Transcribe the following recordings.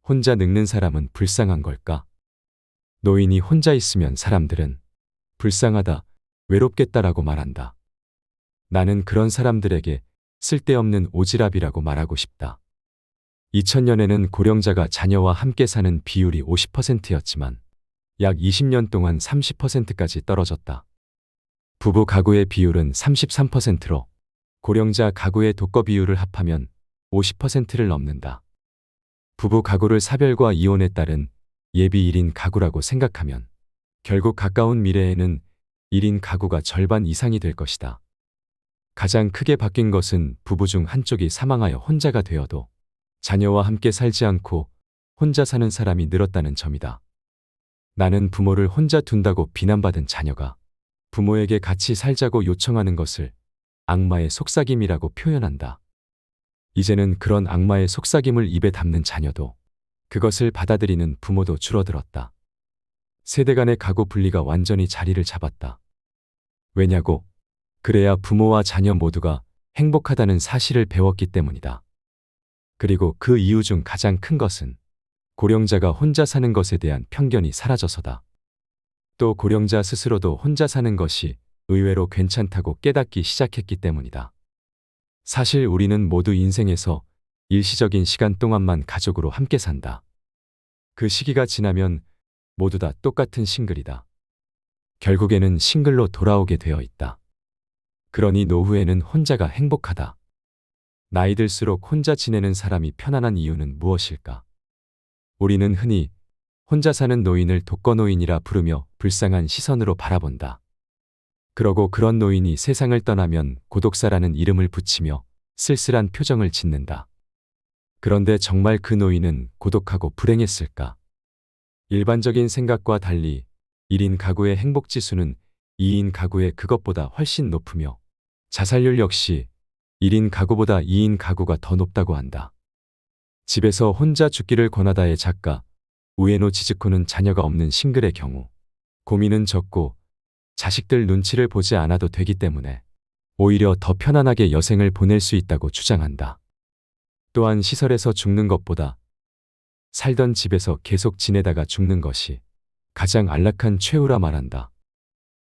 혼자 늙는 사람은 불쌍한 걸까? 노인이 혼자 있으면 사람들은 불쌍하다, 외롭겠다라고 말한다. 나는 그런 사람들에게 쓸데없는 오지랖이라고 말하고 싶다. 2000년에는 고령자가 자녀와 함께 사는 비율이 50%였지만 약 20년 동안 30%까지 떨어졌다. 부부 가구의 비율은 33%로 고령자 가구의 독거 비율을 합하면 50%를 넘는다. 부부 가구를 사별과 이혼에 따른 예비 1인 가구라고 생각하면 결국 가까운 미래에는 1인 가구가 절반 이상이 될 것이다. 가장 크게 바뀐 것은 부부 중 한쪽이 사망하여 혼자가 되어도 자녀와 함께 살지 않고 혼자 사는 사람이 늘었다는 점이다. 나는 부모를 혼자 둔다고 비난받은 자녀가 부모에게 같이 살자고 요청하는 것을 악마의 속삭임이라고 표현한다. 이제는 그런 악마의 속삭임을 입에 담는 자녀도 그것을 받아들이는 부모도 줄어들었다. 세대 간의 가구 분리가 완전히 자리를 잡았다. 왜냐고? 그래야 부모와 자녀 모두가 행복하다는 사실을 배웠기 때문이다. 그리고 그 이유 중 가장 큰 것은 고령자가 혼자 사는 것에 대한 편견이 사라져서다. 또 고령자 스스로도 혼자 사는 것이 의외로 괜찮다고 깨닫기 시작했기 때문이다. 사실 우리는 모두 인생에서 일시적인 시간 동안만 가족으로 함께 산다. 그 시기가 지나면 모두 다 똑같은 싱글이다. 결국에는 싱글로 돌아오게 되어 있다. 그러니 노후에는 혼자가 행복하다. 나이 들수록 혼자 지내는 사람이 편안한 이유는 무엇일까? 우리는 흔히 혼자 사는 노인을 독거노인이라 부르며 불쌍한 시선으로 바라본다. 그러고 그런 노인이 세상을 떠나면 고독사라는 이름을 붙이며 쓸쓸한 표정을 짓는다. 그런데 정말 그 노인은 고독하고 불행했을까? 일반적인 생각과 달리 1인 가구의 행복지수는 2인 가구의 그것보다 훨씬 높으며 자살률 역시 1인 가구보다 2인 가구가 더 높다고 한다. 집에서 혼자 죽기를 권하다의 작가 우에노 지즈코는 자녀가 없는 싱글의 경우 고민은 적고 자식들 눈치를 보지 않아도 되기 때문에 오히려 더 편안하게 여생을 보낼 수 있다고 주장한다. 또한 시설에서 죽는 것보다 살던 집에서 계속 지내다가 죽는 것이 가장 안락한 최후라 말한다.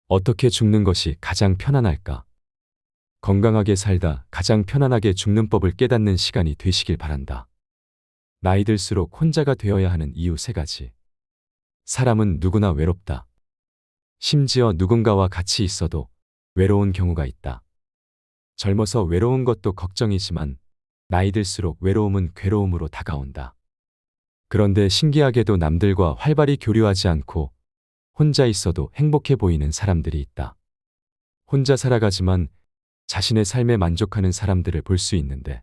어떻게 죽는 것이 가장 편안할까? 건강하게 살다 가장 편안하게 죽는 법을 깨닫는 시간이 되시길 바란다. 나이 들수록 혼자가 되어야 하는 이유 3가지. 사람은 누구나 외롭다. 심지어 누군가와 같이 있어도 외로운 경우가 있다. 젊어서 외로운 것도 걱정이지만 나이 들수록 외로움은 괴로움으로 다가온다. 그런데 신기하게도 남들과 활발히 교류하지 않고 혼자 있어도 행복해 보이는 사람들이 있다. 혼자 살아가지만 자신의 삶에 만족하는 사람들을 볼 수 있는데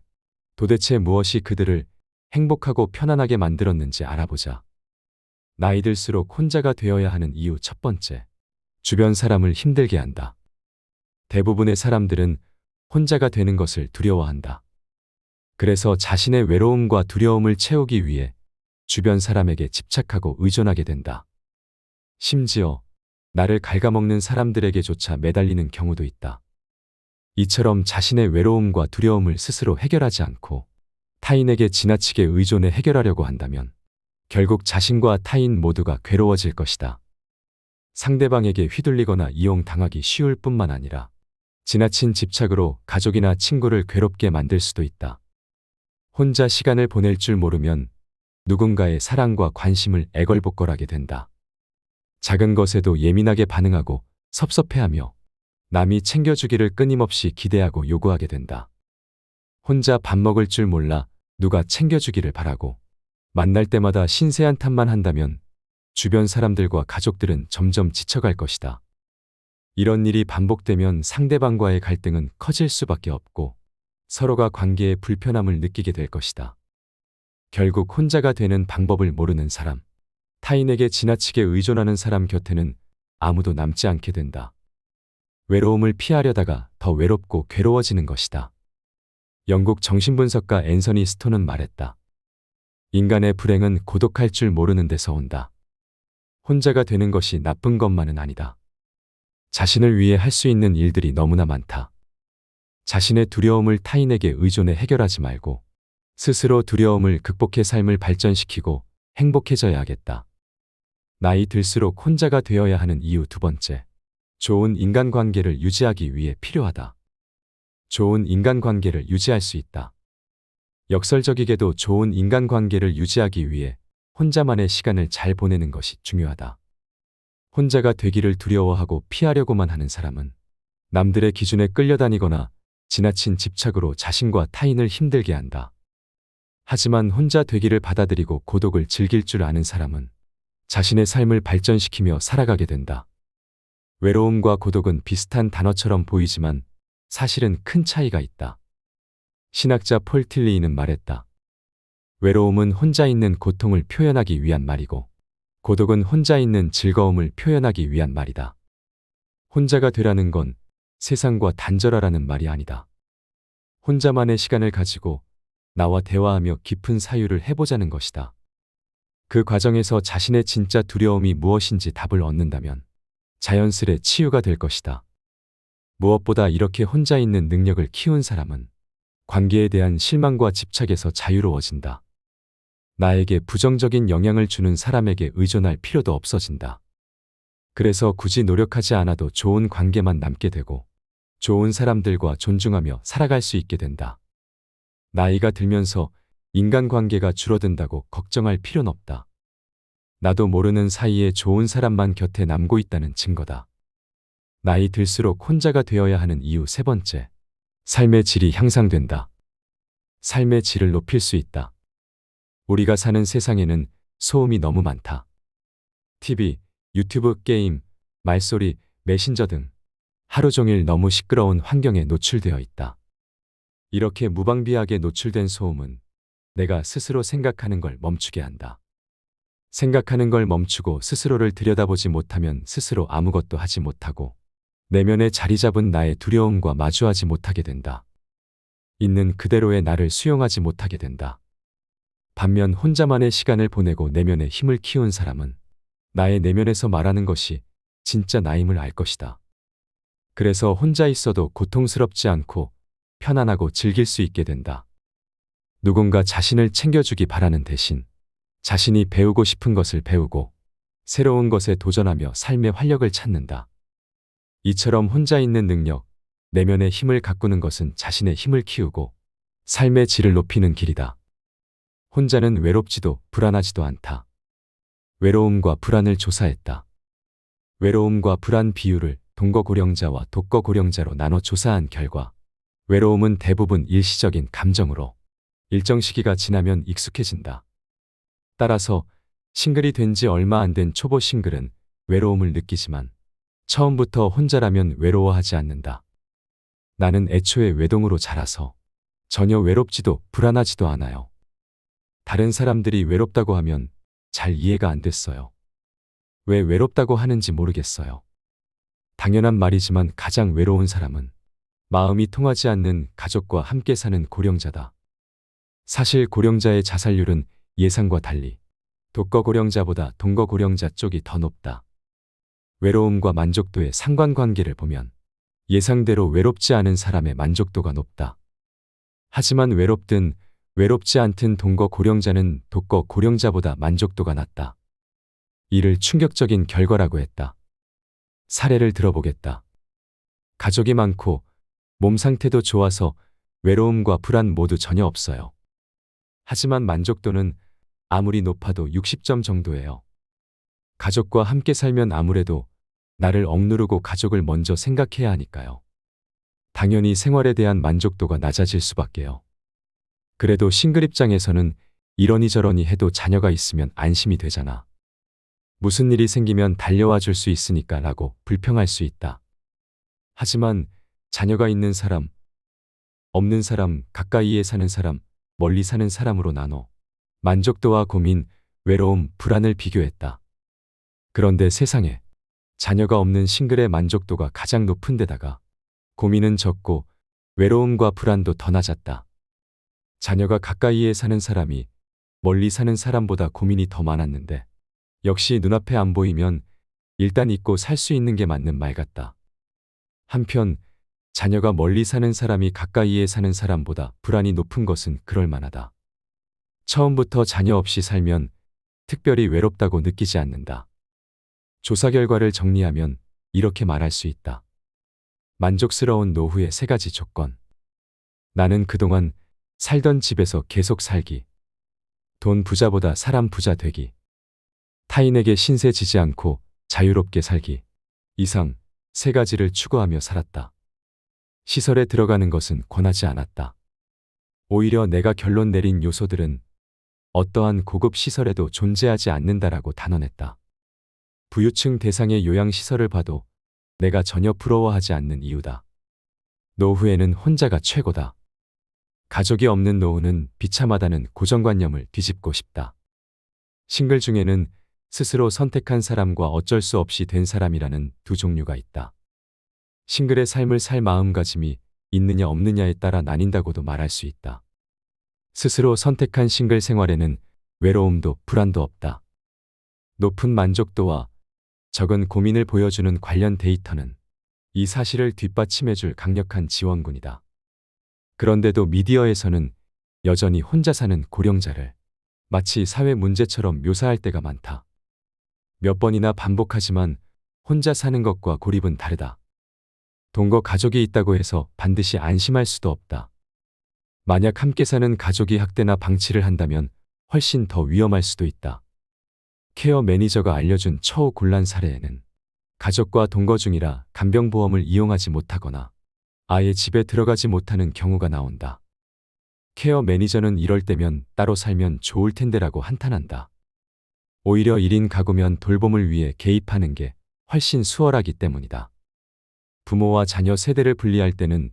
도대체 무엇이 그들을 행복하고 편안하게 만들었는지 알아보자. 나이 들수록 혼자가 되어야 하는 이유 1번째. 주변 사람을 힘들게 한다. 대부분의 사람들은 혼자가 되는 것을 두려워한다. 그래서 자신의 외로움과 두려움을 채우기 위해 주변 사람에게 집착하고 의존하게 된다. 심지어 나를 갉아먹는 사람들에게조차 매달리는 경우도 있다. 이처럼 자신의 외로움과 두려움을 스스로 해결하지 않고 타인에게 지나치게 의존해 해결하려고 한다면 결국 자신과 타인 모두가 괴로워질 것이다. 상대방에게 휘둘리거나 이용당하기 쉬울 뿐만 아니라 지나친 집착으로 가족이나 친구를 괴롭게 만들 수도 있다. 혼자 시간을 보낼 줄 모르면 누군가의 사랑과 관심을 애걸복걸하게 된다. 작은 것에도 예민하게 반응하고 섭섭해하며 남이 챙겨주기를 끊임없이 기대하고 요구하게 된다. 혼자 밥 먹을 줄 몰라 누가 챙겨주기를 바라고 만날 때마다 신세한 탓만 한다면 주변 사람들과 가족들은 점점 지쳐갈 것이다. 이런 일이 반복되면 상대방과의 갈등은 커질 수밖에 없고 서로가 관계에 불편함을 느끼게 될 것이다. 결국 혼자가 되는 방법을 모르는 사람, 타인에게 지나치게 의존하는 사람 곁에는 아무도 남지 않게 된다. 외로움을 피하려다가 더 외롭고 괴로워지는 것이다. 영국 정신분석가 앤서니 스톤은 말했다. 인간의 불행은 고독할 줄 모르는 데서 온다. 혼자가 되는 것이 나쁜 것만은 아니다. 자신을 위해 할 수 있는 일들이 너무나 많다. 자신의 두려움을 타인에게 의존해 해결하지 말고 스스로 두려움을 극복해 삶을 발전시키고 행복해져야겠다. 나이 들수록 혼자가 되어야 하는 이유 두 번째. 좋은 인간관계를 유지하기 위해 필요하다. 좋은 인간관계를 유지할 수 있다. 역설적이게도 좋은 인간관계를 유지하기 위해 혼자만의 시간을 잘 보내는 것이 중요하다. 혼자가 되기를 두려워하고 피하려고만 하는 사람은 남들의 기준에 끌려다니거나 지나친 집착으로 자신과 타인을 힘들게 한다. 하지만 혼자 되기를 받아들이고 고독을 즐길 줄 아는 사람은 자신의 삶을 발전시키며 살아가게 된다. 외로움과 고독은 비슷한 단어처럼 보이지만 사실은 큰 차이가 있다. 신학자 폴 틸리이는 말했다. 외로움은 혼자 있는 고통을 표현하기 위한 말이고 고독은 혼자 있는 즐거움을 표현하기 위한 말이다. 혼자가 되라는 건 세상과 단절하라는 말이 아니다. 혼자만의 시간을 가지고 나와 대화하며 깊은 사유를 해보자는 것이다. 그 과정에서 자신의 진짜 두려움이 무엇인지 답을 얻는다면 자연스레 치유가 될 것이다. 무엇보다 이렇게 혼자 있는 능력을 키운 사람은 관계에 대한 실망과 집착에서 자유로워진다. 나에게 부정적인 영향을 주는 사람에게 의존할 필요도 없어진다. 그래서 굳이 노력하지 않아도 좋은 관계만 남게 되고 좋은 사람들과 존중하며 살아갈 수 있게 된다. 나이가 들면서 인간관계가 줄어든다고 걱정할 필요는 없다. 나도 모르는 사이에 좋은 사람만 곁에 남고 있다는 증거다. 나이 들수록 혼자가 되어야 하는 이유 세 번째. 삶의 질이 향상된다. 삶의 질을 높일 수 있다. 우리가 사는 세상에는 소음이 너무 많다. TV, 유튜브, 게임, 말소리, 메신저 등 하루 종일 너무 시끄러운 환경에 노출되어 있다. 이렇게 무방비하게 노출된 소음은 내가 스스로 생각하는 걸 멈추게 한다. 생각하는 걸 멈추고 스스로를 들여다보지 못하면 스스로 아무것도 하지 못하고 내면에 자리 잡은 나의 두려움과 마주하지 못하게 된다. 있는 그대로의 나를 수용하지 못하게 된다. 반면 혼자만의 시간을 보내고 내면의 힘을 키운 사람은 나의 내면에서 말하는 것이 진짜 나임을 알 것이다. 그래서 혼자 있어도 고통스럽지 않고 편안하고 즐길 수 있게 된다. 누군가 자신을 챙겨주기 바라는 대신 자신이 배우고 싶은 것을 배우고 새로운 것에 도전하며 삶의 활력을 찾는다. 이처럼 혼자 있는 능력, 내면의 힘을 가꾸는 것은 자신의 힘을 키우고 삶의 질을 높이는 길이다. 혼자는 외롭지도 불안하지도 않다. 외로움과 불안을 조사했다. 외로움과 불안 비율을 동거고령자와 독거고령자로 나눠 조사한 결과 외로움은 대부분 일시적인 감정으로 일정 시기가 지나면 익숙해진다. 따라서 싱글이 된 지 얼마 안 된 초보 싱글은 외로움을 느끼지만 처음부터 혼자라면 외로워하지 않는다. 나는 애초에 외동으로 자라서 전혀 외롭지도 불안하지도 않아요. 다른 사람들이 외롭다고 하면 잘 이해가 안 됐어요. 왜 외롭다고 하는지 모르겠어요. 당연한 말이지만 가장 외로운 사람은 마음이 통하지 않는 가족과 함께 사는 고령자다. 사실 고령자의 자살률은 예상과 달리 독거고령자보다 동거고령자 쪽이 더 높다. 외로움과 만족도의 상관관계를 보면 예상대로 외롭지 않은 사람의 만족도가 높다. 하지만 외롭든 외롭지 않든 동거고령자는 독거고령자보다 만족도가 낮다. 이를 충격적인 결과라고 했다. 사례를 들어보겠다. 가족이 많고 몸 상태도 좋아서 외로움과 불안 모두 전혀 없어요. 하지만 만족도는 아무리 높아도 60점 정도예요. 가족과 함께 살면 아무래도 나를 억누르고 가족을 먼저 생각해야 하니까요. 당연히 생활에 대한 만족도가 낮아질 수밖에요. 그래도 싱글 입장에서는 이러니 저러니 해도 자녀가 있으면 안심이 되잖아. 무슨 일이 생기면 달려와 줄 수 있으니까 라고 불평할 수 있다. 하지만 자녀가 있는 사람, 없는 사람, 가까이에 사는 사람, 멀리 사는 사람으로 나눠 만족도와 고민, 외로움, 불안을 비교했다. 그런데 세상에 자녀가 없는 싱글의 만족도가 가장 높은 데다가 고민은 적고 외로움과 불안도 더 낮았다. 자녀가 가까이에 사는 사람이 멀리 사는 사람보다 고민이 더 많았는데 역시 눈앞에 안 보이면 일단 잊고 살 수 있는 게 맞는 말 같다. 한편 자녀가 멀리 사는 사람이 가까이에 사는 사람보다 불안이 높은 것은 그럴 만하다. 처음부터 자녀 없이 살면 특별히 외롭다고 느끼지 않는다. 조사 결과를 정리하면 이렇게 말할 수 있다. 만족스러운 노후의 3가지 조건. 나는 그동안 살던 집에서 계속 살기. 돈 부자보다 사람 부자 되기. 타인에게 신세 지지 않고 자유롭게 살기. 이상 3가지를 추구하며 살았다. 시설에 들어가는 것은 권하지 않았다. 오히려 내가 결론 내린 요소들은 어떠한 고급 시설에도 존재하지 않는다라고 단언했다. 부유층 대상의 요양시설을 봐도 내가 전혀 부러워하지 않는 이유다. 노후에는 혼자가 최고다. 가족이 없는 노후는 비참하다는 고정관념을 뒤집고 싶다. 싱글 중에는 스스로 선택한 사람과 어쩔 수 없이 된 사람이라는 2 종류가 있다. 싱글의 삶을 살 마음가짐이 있느냐 없느냐에 따라 나뉜다고도 말할 수 있다. 스스로 선택한 싱글 생활에는 외로움도 불안도 없다. 높은 만족도와 적은 고민을 보여주는 관련 데이터는 이 사실을 뒷받침해줄 강력한 지원군이다. 그런데도 미디어에서는 여전히 혼자 사는 고령자를 마치 사회 문제처럼 묘사할 때가 많다. 몇 번이나 반복하지만 혼자 사는 것과 고립은 다르다. 동거 가족이 있다고 해서 반드시 안심할 수도 없다. 만약 함께 사는 가족이 학대나 방치를 한다면 훨씬 더 위험할 수도 있다. 케어 매니저가 알려준 처우 곤란 사례에는 가족과 동거 중이라 간병보험을 이용하지 못하거나 아예 집에 들어가지 못하는 경우가 나온다. 케어 매니저는 이럴 때면 따로 살면 좋을 텐데라고 한탄한다. 오히려 1인 가구면 돌봄을 위해 개입하는 게 훨씬 수월하기 때문이다. 부모와 자녀 세대를 분리할 때는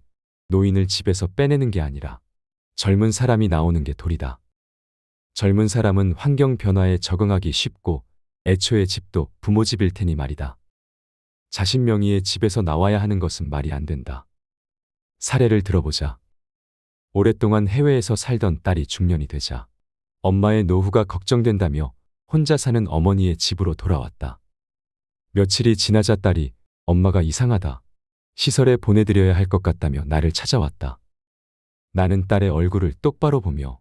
노인을 집에서 빼내는 게 아니라 젊은 사람이 나오는 게 도리다. 젊은 사람은 환경 변화에 적응하기 쉽고 애초에 집도 부모 집일 테니 말이다. 자신 명의의 집에서 나와야 하는 것은 말이 안 된다. 사례를 들어보자. 오랫동안 해외에서 살던 딸이 중년이 되자 엄마의 노후가 걱정된다며 혼자 사는 어머니의 집으로 돌아왔다. 며칠이 지나자 딸이 엄마가 이상하다. 시설에 보내드려야 할 것 같다며 나를 찾아왔다. 나는 딸의 얼굴을 똑바로 보며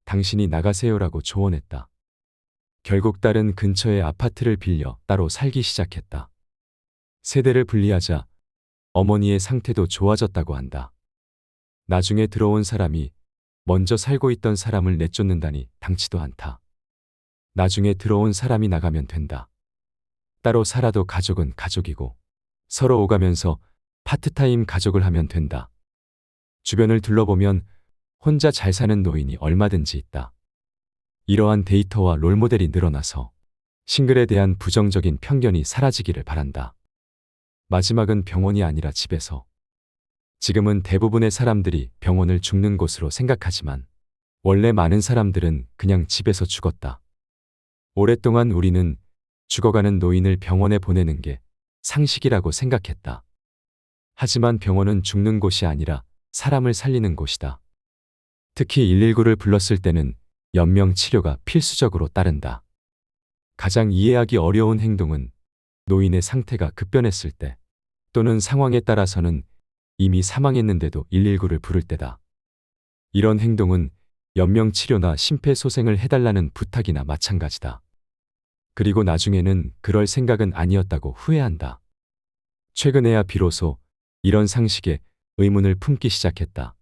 당신이 나가세요라고 조언했다. 결국 딸은 근처의 아파트를 빌려 따로 살기 시작했다. 세대를 분리하자 어머니의 상태도 좋아졌다고 한다. 나중에 들어온 사람이 먼저 살고 있던 사람을 내쫓는다니 당치도 않다. 나중에 들어온 사람이 나가면 된다. 따로 살아도 가족은 가족이고 서로 오가면서 파트타임 가족을 하면 된다. 주변을 둘러보면 혼자 잘 사는 노인이 얼마든지 있다. 이러한 데이터와 롤모델이 늘어나서 싱글에 대한 부정적인 편견이 사라지기를 바란다. 마지막은 병원이 아니라 집에서. 지금은 대부분의 사람들이 병원을 죽는 곳으로 생각하지만 원래 많은 사람들은 그냥 집에서 죽었다. 오랫동안 우리는 죽어가는 노인을 병원에 보내는 게 상식이라고 생각했다. 하지만 병원은 죽는 곳이 아니라 사람을 살리는 곳이다. 특히 119를 불렀을 때는 연명 치료가 필수적으로 따른다. 가장 이해하기 어려운 행동은 노인의 상태가 급변했을 때 또는 상황에 따라서는 이미 사망했는데도 119를 부를 때다. 이런 행동은 연명 치료나 심폐소생을 해달라는 부탁이나 마찬가지다. 그리고 나중에는 그럴 생각은 아니었다고 후회한다. 최근에야 비로소 이런 상식에 의문을 품기 시작했다.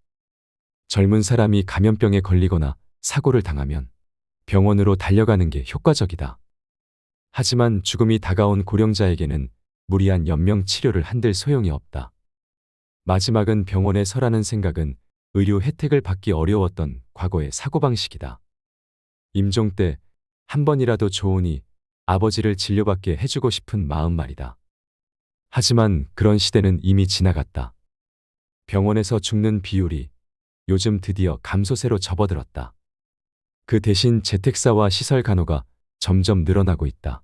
젊은 사람이 감염병에 걸리거나 사고를 당하면 병원으로 달려가는 게 효과적이다. 하지만 죽음이 다가온 고령자에게는 무리한 연명 치료를 한들 소용이 없다. 마지막은 병원에 서라는 생각은 의료 혜택을 받기 어려웠던 과거의 사고방식이다. 임종 때 한 번이라도 좋으니 아버지를 진료받게 해주고 싶은 마음 말이다. 하지만 그런 시대는 이미 지나갔다. 병원에서 죽는 비율이 요즘 드디어 감소세로 접어들었다. 그 대신 재택사와 시설 간호가 점점 늘어나고 있다.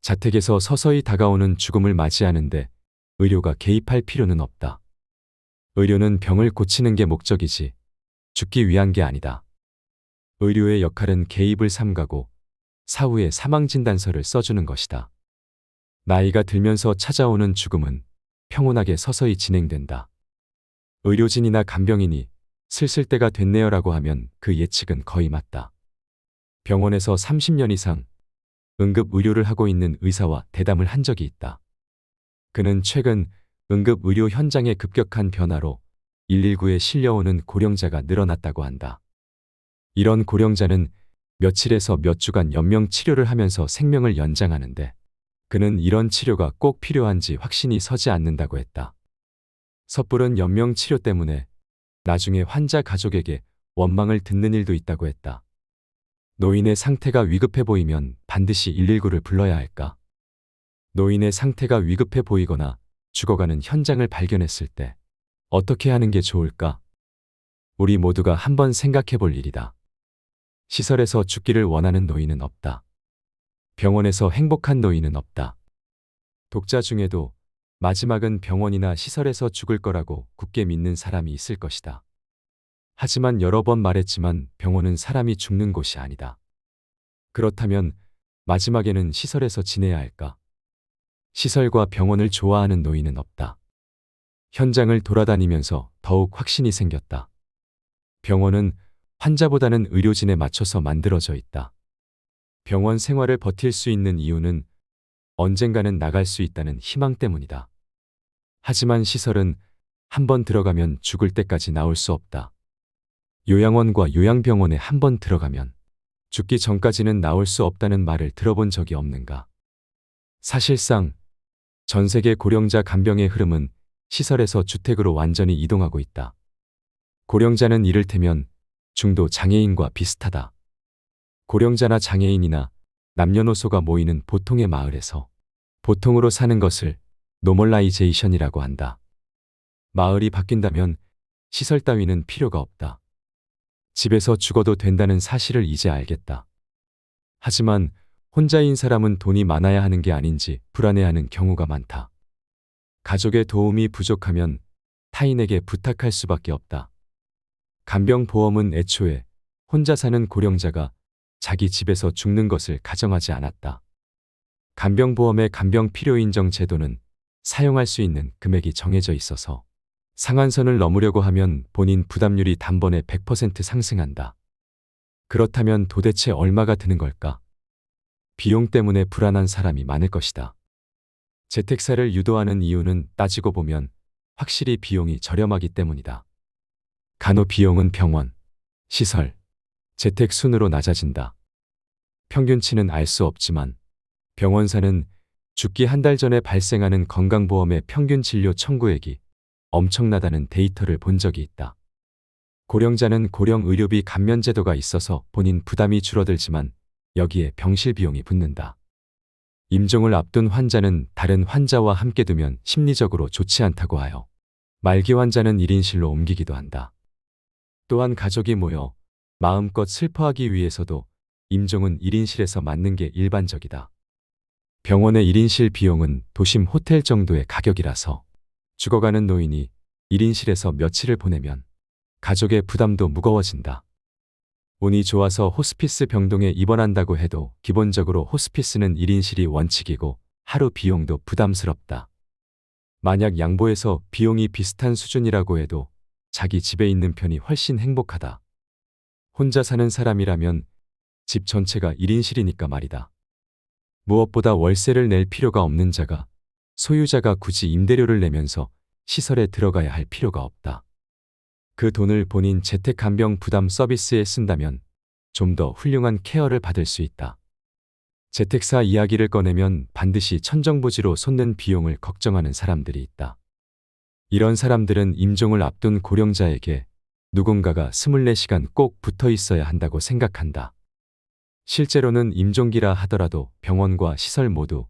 자택에서 서서히 다가오는 죽음을 맞이하는데 의료가 개입할 필요는 없다. 의료는 병을 고치는 게 목적이지 죽기 위한 게 아니다. 의료의 역할은 개입을 삼가고 사후에 사망진단서를 써주는 것이다. 나이가 들면서 찾아오는 죽음은 평온하게 서서히 진행된다. 의료진이나 간병인이 슬슬 때가 됐네요라고 하면 그 예측은 거의 맞다. 병원에서 30년 이상 응급 의료를 하고 있는 의사와 대담을 한 적이 있다. 그는 최근 응급 의료 현장의 급격한 변화로 119에 실려오는 고령자가 늘어났다고 한다. 이런 고령자는 며칠에서 몇 주간 연명 치료를 하면서 생명을 연장하는데 그는 이런 치료가 꼭 필요한지 확신이 서지 않는다고 했다. 섣부른 연명 치료 때문에 나중에 환자 가족에게 원망을 듣는 일도 있다고 했다. 노인의 상태가 위급해 보이면 반드시 119를 불러야 할까? 노인의 상태가 위급해 보이거나 죽어가는 현장을 발견했을 때 어떻게 하는 게 좋을까? 우리 모두가 한번 생각해 볼 일이다. 시설에서 죽기를 원하는 노인은 없다. 병원에서 행복한 노인은 없다. 독자 중에도 마지막은 병원이나 시설에서 죽을 거라고 굳게 믿는 사람이 있을 것이다. 하지만 여러 번 말했지만 병원은 사람이 죽는 곳이 아니다. 그렇다면 마지막에는 시설에서 지내야 할까? 시설과 병원을 좋아하는 노인은 없다. 현장을 돌아다니면서 더욱 확신이 생겼다. 병원은 환자보다는 의료진에 맞춰서 만들어져 있다. 병원 생활을 버틸 수 있는 이유는 언젠가는 나갈 수 있다는 희망 때문이다. 하지만 시설은 한번 들어가면 죽을 때까지 나올 수 없다. 요양원과 요양병원에 한번 들어가면 죽기 전까지는 나올 수 없다는 말을 들어본 적이 없는가? 사실상 전 세계 고령자 간병의 흐름은 시설에서 주택으로 완전히 이동하고 있다. 고령자는 이를테면 중도 장애인과 비슷하다. 고령자나 장애인이나 남녀노소가 모이는 보통의 마을에서 보통으로 사는 것을 노멀라이제이션이라고 한다. 마을이 바뀐다면 시설 따위는 필요가 없다. 집에서 죽어도 된다는 사실을 이제 알겠다. 하지만 혼자인 사람은 돈이 많아야 하는 게 아닌지 불안해하는 경우가 많다. 가족의 도움이 부족하면 타인에게 부탁할 수밖에 없다. 간병보험은 애초에 혼자 사는 고령자가 자기 집에서 죽는 것을 가정하지 않았다. 간병보험의 간병필요인정 제도는 사용할 수 있는 금액이 정해져 있어서 상한선을 넘으려고 하면 본인 부담률이 단번에 100% 상승한다. 그렇다면 도대체 얼마가 드는 걸까? 비용 때문에 불안한 사람이 많을 것이다. 재택사를 유도하는 이유는 따지고 보면 확실히 비용이 저렴하기 때문이다. 간호 비용은 병원, 시설, 재택 순으로 낮아진다. 평균치는 알 수 없지만 병원사는 죽기 한 달 전에 발생하는 건강보험의 평균 진료 청구액이 엄청나다는 데이터를 본 적이 있다. 고령자는 고령의료비 감면제도가 있어서 본인 부담이 줄어들지만 여기에 병실 비용이 붙는다. 임종을 앞둔 환자는 다른 환자와 함께 두면 심리적으로 좋지 않다고 하여 말기 환자는 1인실로 옮기기도 한다. 또한 가족이 모여 마음껏 슬퍼하기 위해서도 임종은 1인실에서 맞는 게 일반적이다. 병원의 1인실 비용은 도심 호텔 정도의 가격이라서 죽어가는 노인이 1인실에서 며칠을 보내면 가족의 부담도 무거워진다. 운이 좋아서 호스피스 병동에 입원한다고 해도 기본적으로 호스피스는 1인실이 원칙이고 하루 비용도 부담스럽다. 만약 양보해서 비용이 비슷한 수준이라고 해도 자기 집에 있는 편이 훨씬 행복하다. 혼자 사는 사람이라면 집 전체가 1인실이니까 말이다. 무엇보다 월세를 낼 필요가 없는 자가 소유자가 굳이 임대료를 내면서 시설에 들어가야 할 필요가 없다. 그 돈을 본인 재택간병 부담 서비스에 쓴다면 좀 더 훌륭한 케어를 받을 수 있다. 재택사 이야기를 꺼내면 반드시 천정부지로 솟는 비용을 걱정하는 사람들이 있다. 이런 사람들은 임종을 앞둔 고령자에게 누군가가 24시간 꼭 붙어 있어야 한다고 생각한다. 실제로는 임종기라 하더라도 병원과 시설 모두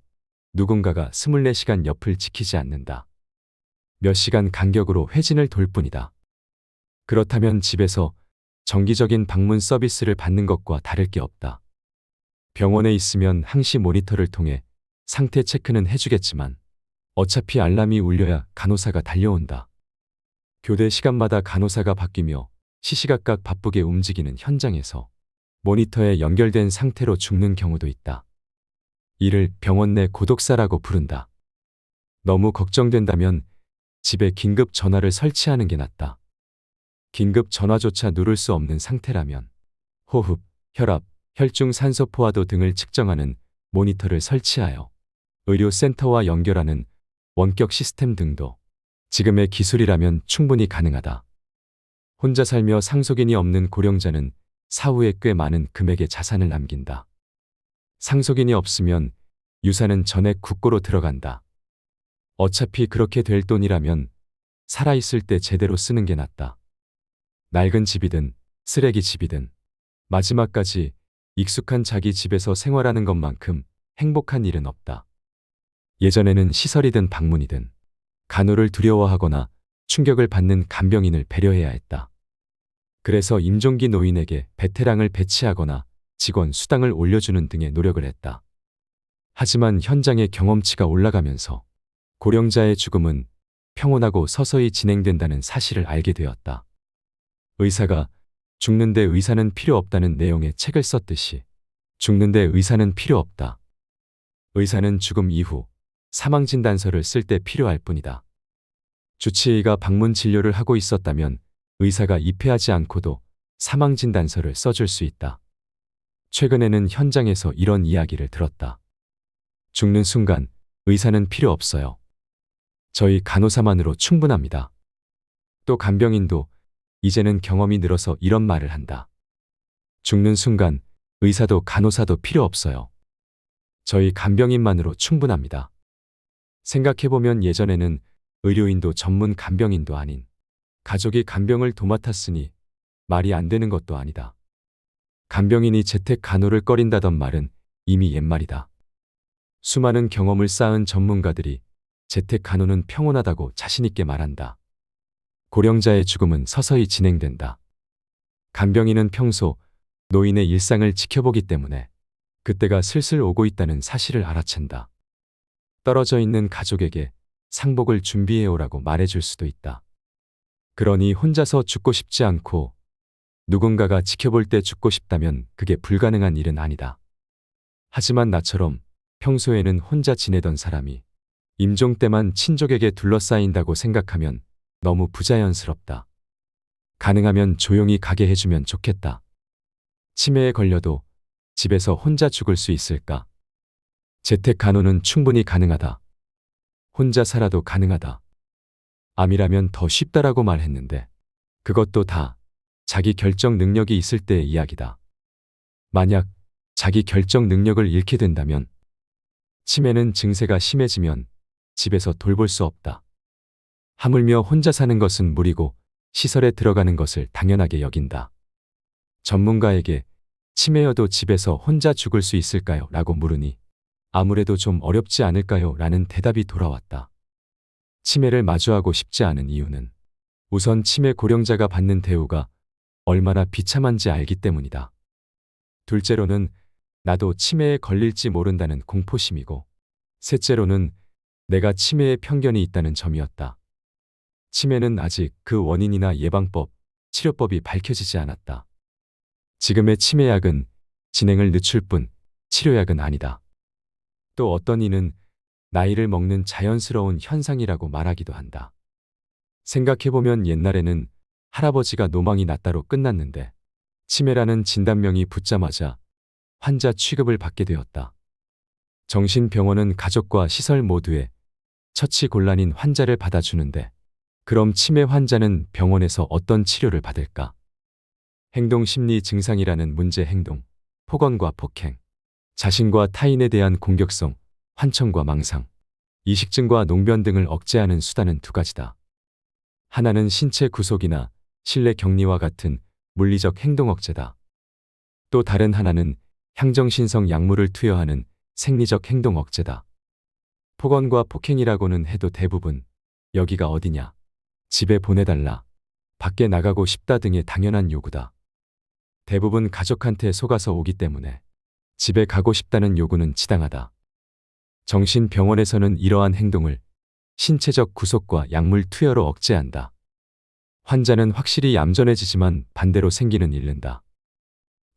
누군가가 24시간 옆을 지키지 않는다. 몇 시간 간격으로 회진을 돌 뿐이다. 그렇다면 집에서 정기적인 방문 서비스를 받는 것과 다를 게 없다. 병원에 있으면 항시 모니터를 통해 상태 체크는 해주겠지만 어차피 알람이 울려야 간호사가 달려온다. 교대 시간마다 간호사가 바뀌며 시시각각 바쁘게 움직이는 현장에서 모니터에 연결된 상태로 죽는 경우도 있다. 이를 병원 내 고독사라고 부른다. 너무 걱정된다면 집에 긴급 전화를 설치하는 게 낫다. 긴급 전화조차 누를 수 없는 상태라면 호흡, 혈압, 혈중 산소 포화도 등을 측정하는 모니터를 설치하여 의료센터와 연결하는 원격 시스템 등도 지금의 기술이라면 충분히 가능하다. 혼자 살며 상속인이 없는 고령자는 사후에 꽤 많은 금액의 자산을 남긴다. 상속인이 없으면 유산은 전액 국고로 들어간다. 어차피 그렇게 될 돈이라면 살아있을 때 제대로 쓰는 게 낫다. 낡은 집이든 쓰레기 집이든 마지막까지 익숙한 자기 집에서 생활하는 것만큼 행복한 일은 없다. 예전에는 시설이든 방문이든 간호를 두려워하거나 충격을 받는 간병인을 배려해야 했다. 그래서 임종기 노인에게 베테랑을 배치하거나 직원 수당을 올려주는 등의 노력을 했다. 하지만 현장의 경험치가 올라가면서 고령자의 죽음은 평온하고 서서히 진행된다는 사실을 알게 되었다. 의사가 죽는데 의사는 필요 없다는 내용의 책을 썼듯이 죽는데 의사는 필요 없다. 의사는 죽음 이후 사망진단서를 쓸 때 필요할 뿐이다. 주치의가 방문 진료를 하고 있었다면 의사가 입회하지 않고도 사망진단서를 써줄 수 있다. 최근에는 현장에서 이런 이야기를 들었다. 죽는 순간 의사는 필요 없어요. 저희 간호사만으로 충분합니다. 또 간병인도 이제는 경험이 늘어서 이런 말을 한다. 죽는 순간 의사도 간호사도 필요 없어요. 저희 간병인만으로 충분합니다. 생각해보면 예전에는 의료인도 전문 간병인도 아닌 가족이 간병을 도맡았으니 말이 안 되는 것도 아니다. 간병인이 재택 간호를 꺼린다던 말은 이미 옛말이다. 수많은 경험을 쌓은 전문가들이 재택 간호는 평온하다고 자신있게 말한다. 고령자의 죽음은 서서히 진행된다. 간병인은 평소 노인의 일상을 지켜보기 때문에 그때가 슬슬 오고 있다는 사실을 알아챈다. 떨어져 있는 가족에게 상복을 준비해오라고 말해줄 수도 있다. 그러니 혼자서 죽고 싶지 않고 누군가가 지켜볼 때 죽고 싶다면 그게 불가능한 일은 아니다. 하지만 나처럼 평소에는 혼자 지내던 사람이 임종 때만 친족에게 둘러싸인다고 생각하면 너무 부자연스럽다. 가능하면 조용히 가게 해주면 좋겠다. 치매에 걸려도 집에서 혼자 죽을 수 있을까? 재택 간호는 충분히 가능하다. 혼자 살아도 가능하다. 암이라면 더 쉽다라고 말했는데 그것도 다 자기 결정 능력이 있을 때의 이야기다. 만약 자기 결정 능력을 잃게 된다면 치매는 증세가 심해지면 집에서 돌볼 수 없다. 하물며 혼자 사는 것은 무리고 시설에 들어가는 것을 당연하게 여긴다. 전문가에게 치매여도 집에서 혼자 죽을 수 있을까요? 라고 물으니 아무래도 좀 어렵지 않을까요? 라는 대답이 돌아왔다. 치매를 마주하고 싶지 않은 이유는 우선 치매 고령자가 받는 대우가 얼마나 비참한지 알기 때문이다. 둘째로는 나도 치매에 걸릴지 모른다는 공포심이고 셋째로는 내가 치매에 편견이 있다는 점이었다. 치매는 아직 그 원인이나 예방법, 치료법이 밝혀지지 않았다. 지금의 치매약은 진행을 늦출 뿐 치료약은 아니다. 또 어떤 이는 나이를 먹는 자연스러운 현상이라고 말하기도 한다. 생각해보면 옛날에는 할아버지가 노망이 났다로 끝났는데 치매라는 진단명이 붙자마자 환자 취급을 받게 되었다. 정신병원은 가족과 시설 모두에 처치곤란인 환자를 받아주는데 그럼 치매 환자는 병원에서 어떤 치료를 받을까? 행동심리 증상이라는 문제 행동, 폭언과 폭행, 자신과 타인에 대한 공격성, 환청과 망상, 이식증과 농변 등을 억제하는 수단은 두 가지다. 하나는 신체 구속이나 실내 격리와 같은 물리적 행동 억제다. 또 다른 하나는 향정신성 약물을 투여하는 생리적 행동 억제다. 폭언과 폭행이라고는 해도 대부분 여기가 어디냐, 집에 보내달라, 밖에 나가고 싶다 등의 당연한 요구다. 대부분 가족한테 속아서 오기 때문에 집에 가고 싶다는 요구는 지당하다. 정신병원에서는 이러한 행동을 신체적 구속과 약물 투여로 억제한다. 환자는 확실히 얌전해지지만 반대로 생기는 잃는다.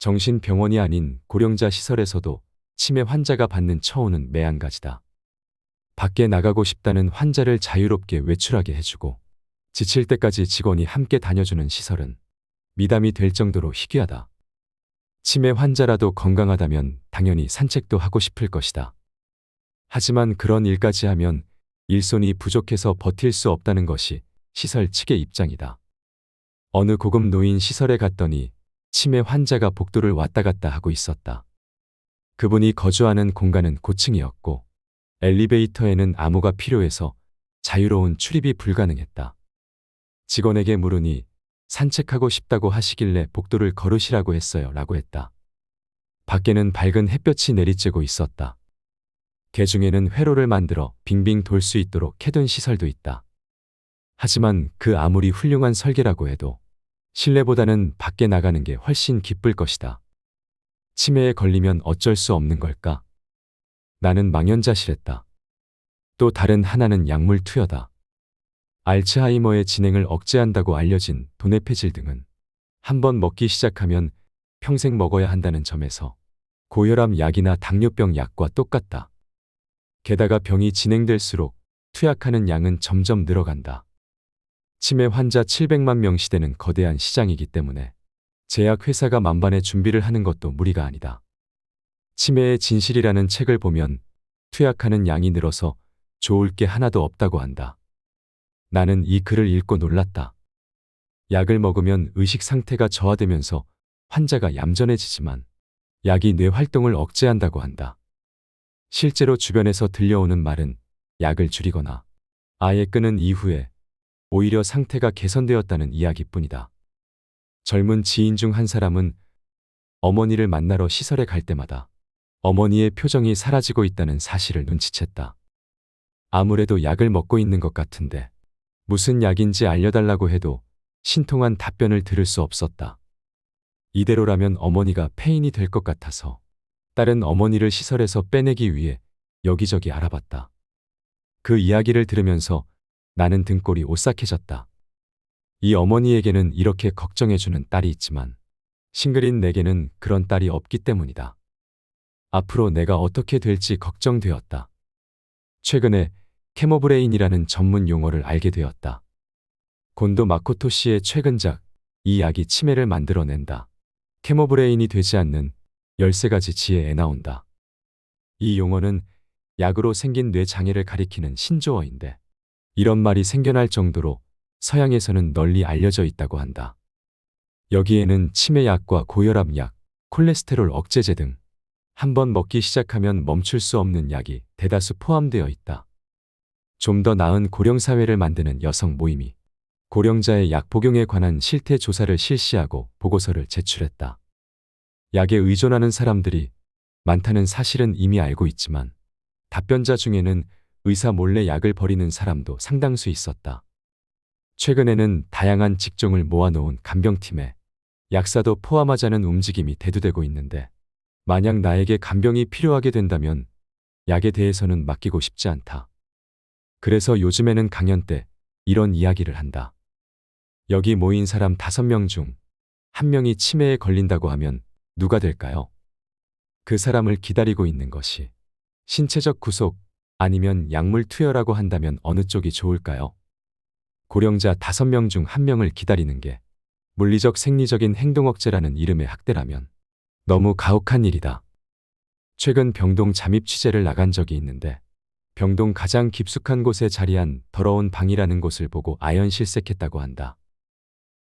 정신병원이 아닌 고령자 시설에서도 치매 환자가 받는 처우는 매한가지다. 밖에 나가고 싶다는 환자를 자유롭게 외출하게 해주고 지칠 때까지 직원이 함께 다녀주는 시설은 미담이 될 정도로 희귀하다. 치매 환자라도 건강하다면 당연히 산책도 하고 싶을 것이다. 하지만 그런 일까지 하면 일손이 부족해서 버틸 수 없다는 것이 시설 측의 입장이다. 어느 고급 노인 시설에 갔더니 치매 환자가 복도를 왔다 갔다 하고 있었다. 그분이 거주하는 공간은 고층이었고 엘리베이터에는 암호가 필요해서 자유로운 출입이 불가능했다. 직원에게 물으니 산책하고 싶다고 하시길래 복도를 걸으시라고 했어요 라고 했다. 밖에는 밝은 햇볕이 내리쬐고 있었다. 개중에는 회로를 만들어 빙빙 돌 수 있도록 해둔 시설도 있다. 하지만 그 아무리 훌륭한 설계라고 해도 실내보다는 밖에 나가는 게 훨씬 기쁠 것이다. 치매에 걸리면 어쩔 수 없는 걸까? 나는 망연자실했다. 또 다른 하나는 약물 투여다. 알츠하이머의 진행을 억제한다고 알려진 도네페질 등은 한번 먹기 시작하면 평생 먹어야 한다는 점에서 고혈압 약이나 당뇨병 약과 똑같다. 게다가 병이 진행될수록 투약하는 양은 점점 늘어간다. 치매 환자 700만 명 시대는 거대한 시장이기 때문에 제약회사가 만반의 준비를 하는 것도 무리가 아니다. 치매의 진실이라는 책을 보면 투약하는 양이 늘어서 좋을 게 하나도 없다고 한다. 나는 이 글을 읽고 놀랐다. 약을 먹으면 의식 상태가 저하되면서 환자가 얌전해지지만 약이 뇌 활동을 억제한다고 한다. 실제로 주변에서 들려오는 말은 약을 줄이거나 아예 끊은 이후에 오히려 상태가 개선되었다는 이야기뿐이다. 젊은 지인 중 한 사람은 어머니를 만나러 시설에 갈 때마다 어머니의 표정이 사라지고 있다는 사실을 눈치챘다. 아무래도 약을 먹고 있는 것 같은데 무슨 약인지 알려달라고 해도 신통한 답변을 들을 수 없었다. 이대로라면 어머니가 폐인이 될 것 같아서 딸은 어머니를 시설에서 빼내기 위해 여기저기 알아봤다. 그 이야기를 들으면서 나는 등골이 오싹해졌다. 이 어머니에게는 이렇게 걱정해주는 딸이 있지만 싱글인 내게는 그런 딸이 없기 때문이다. 앞으로 내가 어떻게 될지 걱정되었다. 최근에 캐모브레인이라는 전문 용어를 알게 되었다. 곤도 마코토 씨의 최근작 이 약이 치매를 만들어낸다. 캐모브레인이 되지 않는 13가지 지혜에 나온다. 이 용어는 약으로 생긴 뇌 장애를 가리키는 신조어인데 이런 말이 생겨날 정도로 서양에서는 널리 알려져 있다고 한다. 여기에는 치매약과 고혈압약, 콜레스테롤 억제제 등 한번 먹기 시작하면 멈출 수 없는 약이 대다수 포함되어 있다. 좀 더 나은 고령사회를 만드는 여성 모임이 고령자의 약 복용에 관한 실태 조사를 실시하고 보고서를 제출했다. 약에 의존하는 사람들이 많다는 사실은 이미 알고 있지만 답변자 중에는 의사 몰래 약을 버리는 사람도 상당수 있었다. 최근에는 다양한 직종을 모아놓은 간병팀에 약사도 포함하자는 움직임이 대두되고 있는데 만약 나에게 간병이 필요하게 된다면 약에 대해서는 맡기고 싶지 않다. 그래서 요즘에는 강연 때 이런 이야기를 한다. 여기 모인 사람 5명 중 1명이 치매에 걸린다고 하면 누가 될까요? 그 사람을 기다리고 있는 것이 신체적 구속 아니면 약물 투여라고 한다면 어느 쪽이 좋을까요? 고령자 5명 중 1명을 기다리는 게 물리적 생리적인 행동억제라는 이름의 학대라면 너무 가혹한 일이다. 최근 병동 잠입 취재를 나간 적이 있는데 병동 가장 깊숙한 곳에 자리한 더러운 방이라는 곳을 보고 아연실색했다고 한다.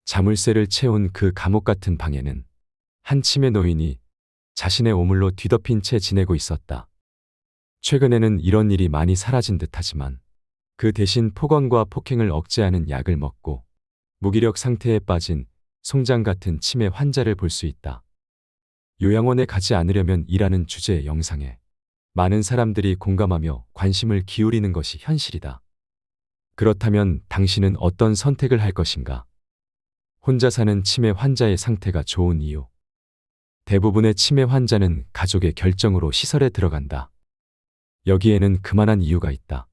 자물쇠를 채운 그 감옥 같은 방에는 한 치매 노인이 자신의 오물로 뒤덮인 채 지내고 있었다. 최근에는 이런 일이 많이 사라진 듯하지만 그 대신 폭언과 폭행을 억제하는 약을 먹고 무기력 상태에 빠진 송장 같은 치매 환자를 볼 수 있다. 요양원에 가지 않으려면 이라는 주제의 영상에 많은 사람들이 공감하며 관심을 기울이는 것이 현실이다. 그렇다면 당신은 어떤 선택을 할 것인가? 혼자 사는 치매 환자의 상태가 좋은 이유. 대부분의 치매 환자는 가족의 결정으로 시설에 들어간다. 여기에는 그만한 이유가 있다.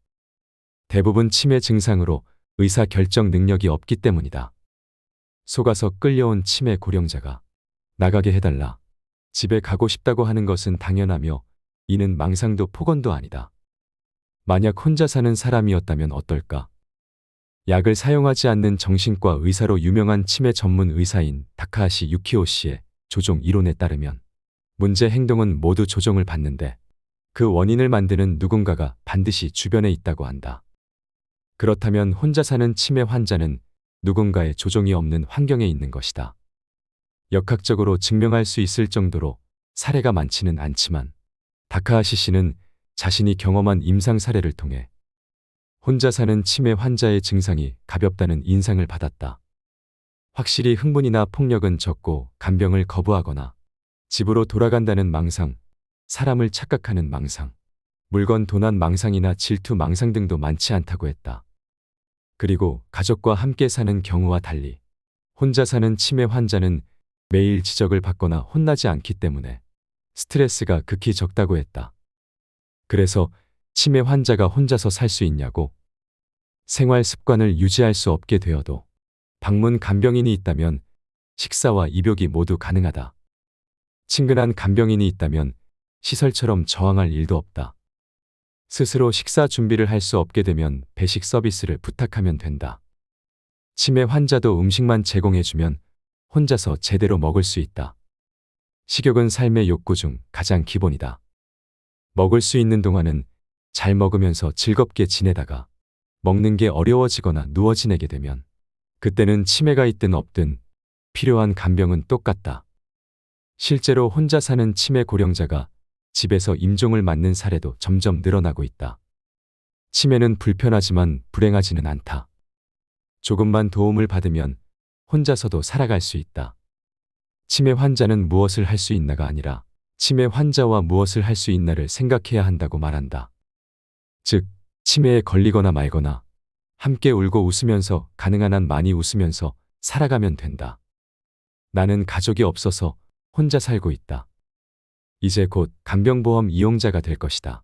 대부분 치매 증상으로 의사 결정 능력이 없기 때문이다. 속아서 끌려온 치매 고령자가 나가게 해달라. 집에 가고 싶다고 하는 것은 당연하며 이는 망상도 폭언도 아니다. 만약 혼자 사는 사람이었다면 어떨까? 약을 사용하지 않는 정신과 의사로 유명한 치매 전문 의사인 다카하시 유키오 씨의 조종 이론에 따르면 문제 행동은 모두 조종을 받는데 그 원인을 만드는 누군가가 반드시 주변에 있다고 한다. 그렇다면 혼자 사는 치매 환자는 누군가의 조종이 없는 환경에 있는 것이다. 역학적으로 증명할 수 있을 정도로 사례가 많지는 않지만 다카하시 씨는 자신이 경험한 임상 사례를 통해 혼자 사는 치매 환자의 증상이 가볍다는 인상을 받았다. 확실히 흥분이나 폭력은 적고 간병을 거부하거나 집으로 돌아간다는 망상, 사람을 착각하는 망상, 물건 도난 망상이나 질투 망상 등도 많지 않다고 했다. 그리고 가족과 함께 사는 경우와 달리 혼자 사는 치매 환자는 매일 지적을 받거나 혼나지 않기 때문에 스트레스가 극히 적다고 했다. 그래서 치매 환자가 혼자서 살 수 있냐고? 생활 습관을 유지할 수 없게 되어도 방문 간병인이 있다면 식사와 입욕이 모두 가능하다. 친근한 간병인이 있다면 시설처럼 저항할 일도 없다. 스스로 식사 준비를 할 수 없게 되면 배식 서비스를 부탁하면 된다. 치매 환자도 음식만 제공해주면 혼자서 제대로 먹을 수 있다. 식욕은 삶의 욕구 중 가장 기본이다. 먹을 수 있는 동안은 잘 먹으면서 즐겁게 지내다가 먹는 게 어려워지거나 누워 지내게 되면 그때는 치매가 있든 없든 필요한 간병은 똑같다. 실제로 혼자 사는 치매 고령자가 집에서 임종을 맞는 사례도 점점 늘어나고 있다. 치매는 불편하지만 불행하지는 않다. 조금만 도움을 받으면 혼자서도 살아갈 수 있다. 치매 환자는 무엇을 할 수 있나가 아니라 치매 환자와 무엇을 할 수 있나를 생각해야 한다고 말한다. 즉, 치매에 걸리거나 말거나 함께 울고 웃으면서 가능한 한 많이 웃으면서 살아가면 된다. 나는 가족이 없어서 혼자 살고 있다. 이제 곧 간병보험 이용자가 될 것이다.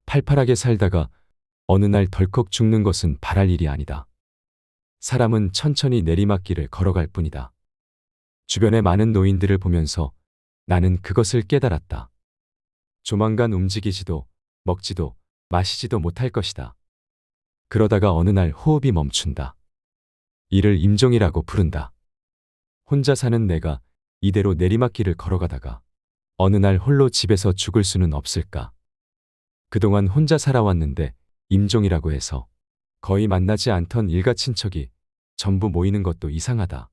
팔팔하게 살다가 어느 날 덜컥 죽는 것은 바랄 일이 아니다. 사람은 천천히 내리막길을 걸어갈 뿐이다. 주변의 많은 노인들을 보면서 나는 그것을 깨달았다. 조만간 움직이지도 먹지도 마시지도 못할 것이다. 그러다가 어느 날 호흡이 멈춘다. 이를 임종이라고 부른다. 혼자 사는 내가 이대로 내리막길을 걸어가다가 어느 날 홀로 집에서 죽을 수는 없을까? 그동안 혼자 살아왔는데 임종이라고 해서 거의 만나지 않던 일가 친척이 전부 모이는 것도 이상하다.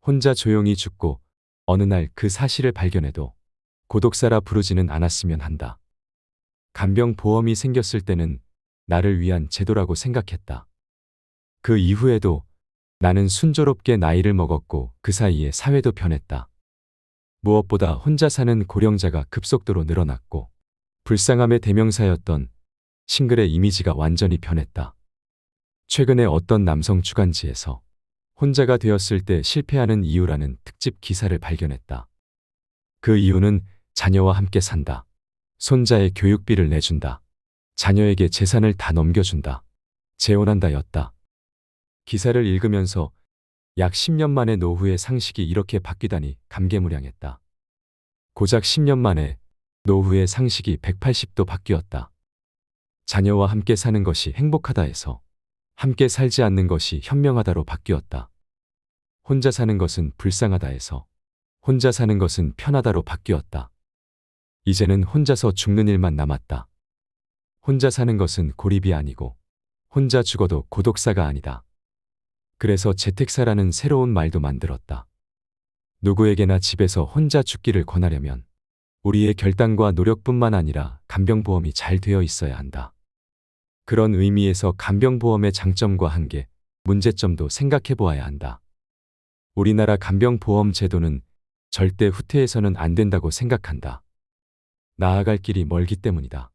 혼자 조용히 죽고 어느 날 그 사실을 발견해도 고독사라 부르지는 않았으면 한다. 간병보험이 생겼을 때는 나를 위한 제도라고 생각했다. 그 이후에도 나는 순조롭게 나이를 먹었고 그 사이에 사회도 변했다. 무엇보다 혼자 사는 고령자가 급속도로 늘어났고 불쌍함의 대명사였던 싱글의 이미지가 완전히 변했다. 최근에 어떤 남성 주간지에서 혼자가 되었을 때 실패하는 이유라는 특집 기사를 발견했다. 그 이유는 자녀와 함께 산다. 손자의 교육비를 내준다. 자녀에게 재산을 다 넘겨준다. 재혼한다였다. 기사를 읽으면서 약 10년 만에 노후의 상식이 이렇게 바뀌다니 감개무량했다. 고작 10년 만에 노후의 상식이 180도 바뀌었다. 자녀와 함께 사는 것이 행복하다 해서 함께 살지 않는 것이 현명하다로 바뀌었다. 혼자 사는 것은 불쌍하다 해서 혼자 사는 것은 편하다로 바뀌었다. 이제는 혼자서 죽는 일만 남았다. 혼자 사는 것은 고립이 아니고 혼자 죽어도 고독사가 아니다. 그래서 재택사라는 새로운 말도 만들었다. 누구에게나 집에서 혼자 죽기를 권하려면 우리의 결단과 노력뿐만 아니라 간병보험이 잘 되어 있어야 한다. 그런 의미에서 간병보험의 장점과 한계, 문제점도 생각해 보아야 한다. 우리나라 간병보험 제도는 절대 후퇴해서는 안 된다고 생각한다. 나아갈 길이 멀기 때문이다.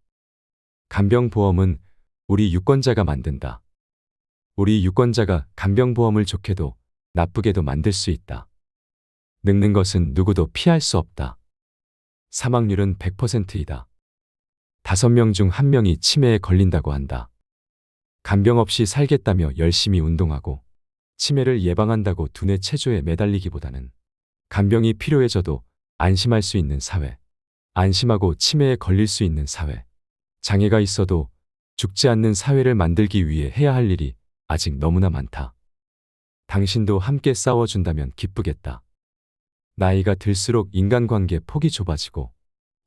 간병보험은 우리 유권자가 만든다. 우리 유권자가 간병보험을 좋게도 나쁘게도 만들 수 있다. 늙는 것은 누구도 피할 수 없다. 사망률은 100%이다. 5명 중 1명이 치매에 걸린다고 한다. 간병 없이 살겠다며 열심히 운동하고 치매를 예방한다고 두뇌 체조에 매달리기보다는 간병이 필요해져도 안심할 수 있는 사회, 안심하고 치매에 걸릴 수 있는 사회, 장애가 있어도 죽지 않는 사회를 만들기 위해 해야 할 일이 아직 너무나 많다. 당신도 함께 싸워준다면 기쁘겠다. 나이가 들수록 인간관계 폭이 좁아지고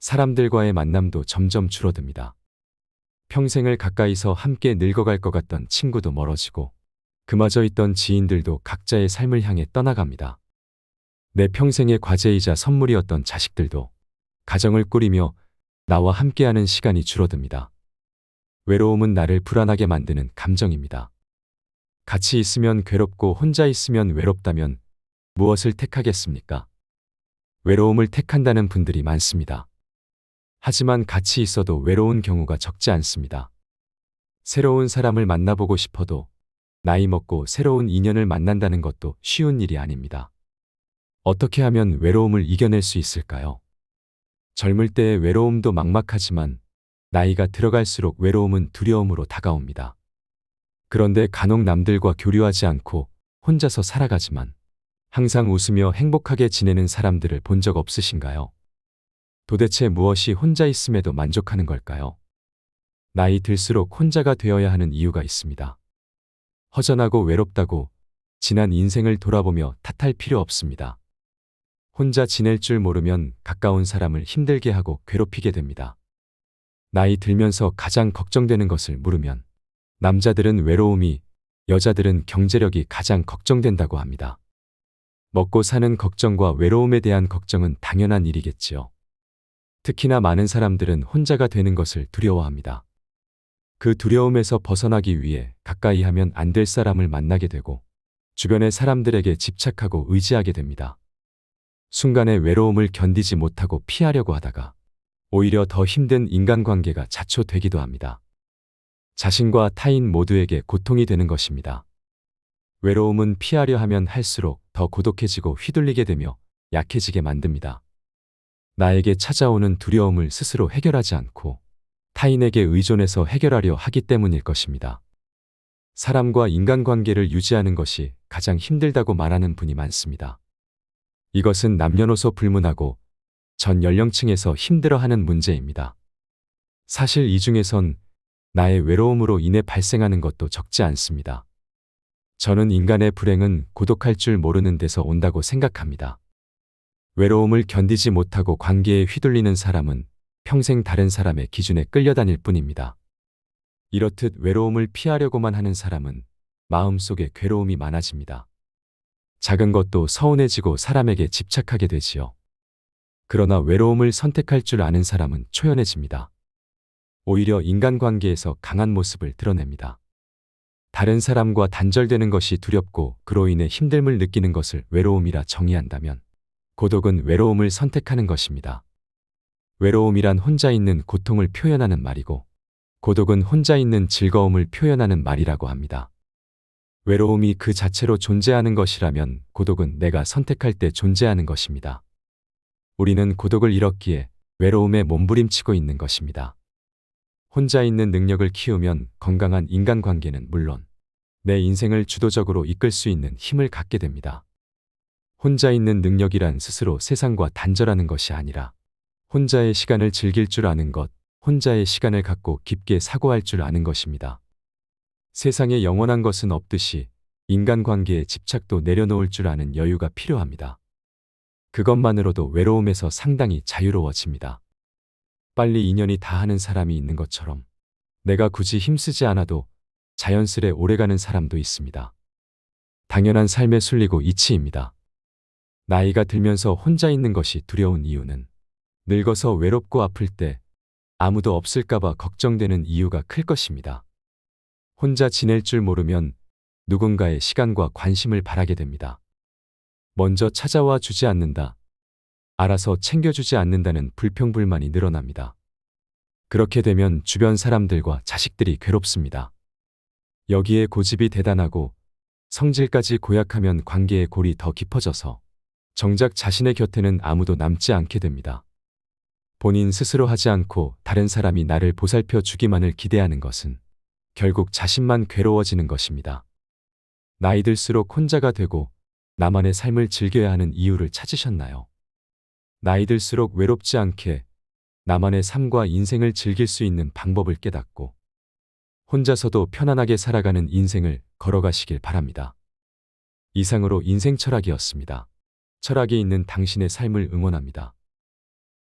사람들과의 만남도 점점 줄어듭니다. 평생을 가까이서 함께 늙어갈 것 같던 친구도 멀어지고 그마저 있던 지인들도 각자의 삶을 향해 떠나갑니다. 내 평생의 과제이자 선물이었던 자식들도 가정을 꾸리며 나와 함께하는 시간이 줄어듭니다. 외로움은 나를 불안하게 만드는 감정입니다. 같이 있으면 괴롭고 혼자 있으면 외롭다면 무엇을 택하겠습니까? 외로움을 택한다는 분들이 많습니다. 하지만 같이 있어도 외로운 경우가 적지 않습니다. 새로운 사람을 만나보고 싶어도 나이 먹고 새로운 인연을 만난다는 것도 쉬운 일이 아닙니다. 어떻게 하면 외로움을 이겨낼 수 있을까요? 젊을 때의 외로움도 막막하지만 나이가 들어갈수록 외로움은 두려움으로 다가옵니다. 그런데 간혹 남들과 교류하지 않고 혼자서 살아가지만 항상 웃으며 행복하게 지내는 사람들을 본 적 없으신가요? 도대체 무엇이 혼자 있음에도 만족하는 걸까요? 나이 들수록 혼자가 되어야 하는 이유가 있습니다. 허전하고 외롭다고 지난 인생을 돌아보며 탓할 필요 없습니다. 혼자 지낼 줄 모르면 가까운 사람을 힘들게 하고 괴롭히게 됩니다. 나이 들면서 가장 걱정되는 것을 물으면 남자들은 외로움이, 여자들은 경제력이 가장 걱정된다고 합니다. 먹고 사는 걱정과 외로움에 대한 걱정은 당연한 일이겠지요. 특히나 많은 사람들은 혼자가 되는 것을 두려워합니다. 그 두려움에서 벗어나기 위해 가까이 하면 안 될 사람을 만나게 되고 주변의 사람들에게 집착하고 의지하게 됩니다. 순간의 외로움을 견디지 못하고 피하려고 하다가 오히려 더 힘든 인간관계가 자초되기도 합니다. 자신과 타인 모두에게 고통이 되는 것입니다. 외로움은 피하려 하면 할수록 더 고독해지고 휘둘리게 되며 약해지게 만듭니다. 나에게 찾아오는 두려움을 스스로 해결하지 않고 타인에게 의존해서 해결하려 하기 때문일 것입니다. 사람과 인간관계를 유지하는 것이 가장 힘들다고 말하는 분이 많습니다. 이것은 남녀노소 불문하고 전 연령층에서 힘들어하는 문제입니다. 사실 이 중에선 나의 외로움으로 인해 발생하는 것도 적지 않습니다. 저는 인간의 불행은 고독할 줄 모르는 데서 온다고 생각합니다. 외로움을 견디지 못하고 관계에 휘둘리는 사람은 평생 다른 사람의 기준에 끌려다닐 뿐입니다. 이렇듯 외로움을 피하려고만 하는 사람은 마음속에 괴로움이 많아집니다. 작은 것도 서운해지고 사람에게 집착하게 되지요. 그러나 외로움을 선택할 줄 아는 사람은 초연해집니다. 오히려 인간관계에서 강한 모습을 드러냅니다. 다른 사람과 단절되는 것이 두렵고 그로 인해 힘듦을 느끼는 것을 외로움이라 정의한다면 고독은 외로움을 선택하는 것입니다. 외로움이란 혼자 있는 고통을 표현하는 말이고 고독은 혼자 있는 즐거움을 표현하는 말이라고 합니다. 외로움이 그 자체로 존재하는 것이라면 고독은 내가 선택할 때 존재하는 것입니다. 우리는 고독을 잃었기에 외로움에 몸부림치고 있는 것입니다. 혼자 있는 능력을 키우면 건강한 인간관계는 물론 내 인생을 주도적으로 이끌 수 있는 힘을 갖게 됩니다. 혼자 있는 능력이란 스스로 세상과 단절하는 것이 아니라 혼자의 시간을 즐길 줄 아는 것, 혼자의 시간을 갖고 깊게 사고할 줄 아는 것입니다. 세상에 영원한 것은 없듯이 인간관계에 집착도 내려놓을 줄 아는 여유가 필요합니다. 그것만으로도 외로움에서 상당히 자유로워집니다. 빨리 인연이 다하는 사람이 있는 것처럼 내가 굳이 힘쓰지 않아도 자연스레 오래가는 사람도 있습니다. 당연한 삶에 술리고 이치입니다. 나이가 들면서 혼자 있는 것이 두려운 이유는 늙어서 외롭고 아플 때 아무도 없을까봐 걱정되는 이유가 클 것입니다. 혼자 지낼 줄 모르면 누군가의 시간과 관심을 바라게 됩니다. 먼저 찾아와 주지 않는다. 알아서 챙겨주지 않는다는 불평불만이 늘어납니다. 그렇게 되면 주변 사람들과 자식들이 괴롭습니다. 여기에 고집이 대단하고 성질까지 고약하면 관계의 골이 더 깊어져서 정작 자신의 곁에는 아무도 남지 않게 됩니다. 본인 스스로 하지 않고 다른 사람이 나를 보살펴 주기만을 기대하는 것은 결국 자신만 괴로워지는 것입니다. 나이 들수록 혼자가 되고 나만의 삶을 즐겨야 하는 이유를 찾으셨나요? 나이 들수록 외롭지 않게 나만의 삶과 인생을 즐길 수 있는 방법을 깨닫고 혼자서도 편안하게 살아가는 인생을 걸어가시길 바랍니다. 이상으로 인생 철학이었습니다. 철학이 있는 당신의 삶을 응원합니다.